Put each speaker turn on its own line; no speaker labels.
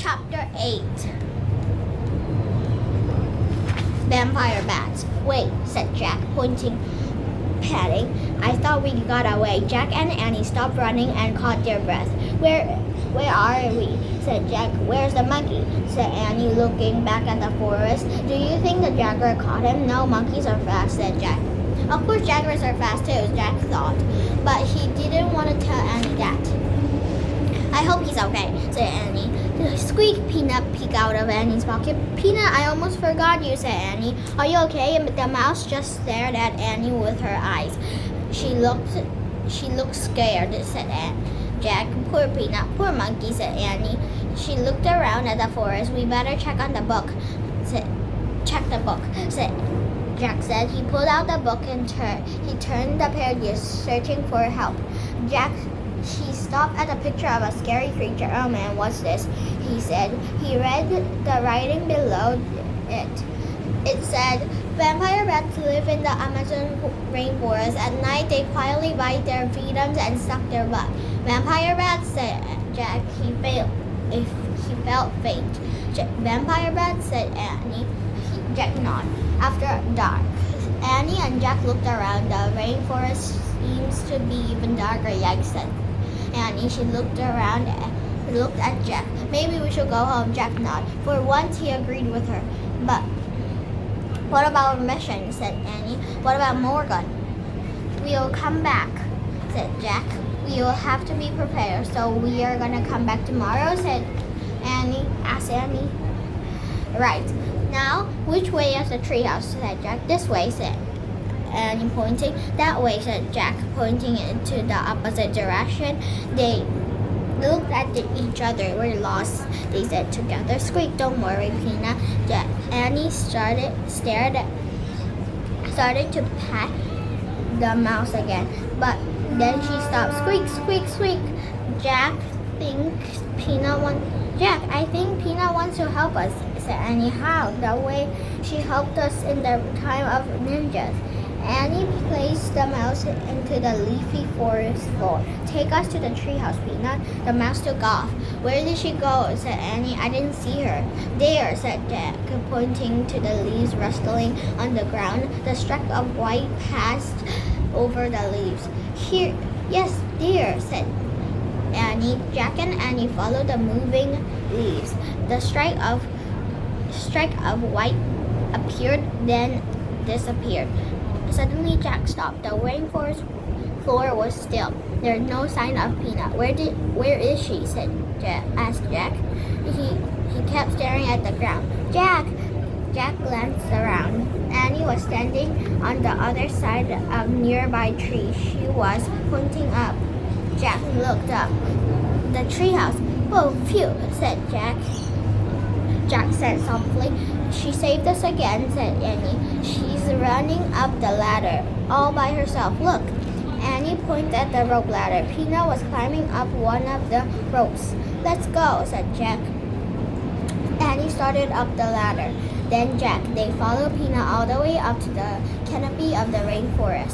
Chapter 8. Vampire bats. Wait, said Jack, panting. I thought we got away. Jack and Annie stopped running and caught their breath. Where are we? Said Jack. Where's the monkey? Said Annie, looking back at the forest. Do you think the jaguar caught him? No, monkeys are fast, said Jack. Of course jaguars are fast too, Jack thought. But he didn't want to tell Annie that. I hope he's okay, said Annie. Squeak! Peanut peeked out of Annie's pocket. Peanut, I almost forgot you, said Annie. Are you okay? The mouse just stared at Annie with her eyes. She looked scared, said Jack. Poor Peanut, poor monkey, said Annie. She looked around at the forest. We better check on the book. Check the book, said Jack said. He pulled out the book and turned the pages, searching for help. He stopped at a picture of a scary creature. Oh man, what's this? He said. He read the writing below it. It said, vampire bats live in the Amazon rainforest. At night, they quietly bite their victims and suck their blood. Vampire bats, said Jack. He felt faint. Vampire bats, said Annie. Jack nodded. After dark, Annie and Jack looked around. The rainforest seems to be even darker, Jack said. Annie, she looked around and looked at Jack. Maybe we should go home, Jack nodded. For once, he agreed with her. But what about our mission, said Annie. What about Morgan? We'll come back, said Jack. We will have to be prepared. So we are going to come back tomorrow, asked Annie. Right. Now, which way is the treehouse, said Jack. This way, said Annie, pointing. That way, said Jack, pointing into the opposite direction. They looked at each other. We're lost, they said together. Squeak, don't worry, Peanut. Annie started to pat the mouse again, but then she stopped. Squeak, squeak, squeak. I think Peanut wants to help us, said Annie. How? The way she helped us in the time of ninjas. Annie placed the mouse into the leafy forest floor. Take us to the treehouse, Peanut. The mouse took off. Where did she go? Said Annie. I didn't see her. There, said Jack, pointing to the leaves rustling on the ground. The streak of white passed over the leaves. Here, yes, there, said Annie. Jack and Annie followed the moving leaves. The streak of white appeared, then disappeared. Suddenly, Jack stopped. The rainforest floor was still. There's no sign of Peanut. Where is she? Asked Jack. He kept staring at the ground. Jack! Jack glanced around. Annie was standing on the other side of a nearby tree. She was pointing up. Jack looked up. The treehouse. Oh, phew, said Jack. Jack said softly. She saved us again, said Annie. She's running up the ladder all by herself. Look. Annie pointed at the rope ladder. Peanut was climbing up one of the ropes. Let's go, said Jack. Annie started up the ladder. Then Jack. They followed Peanut all the way up to the canopy of the rainforest.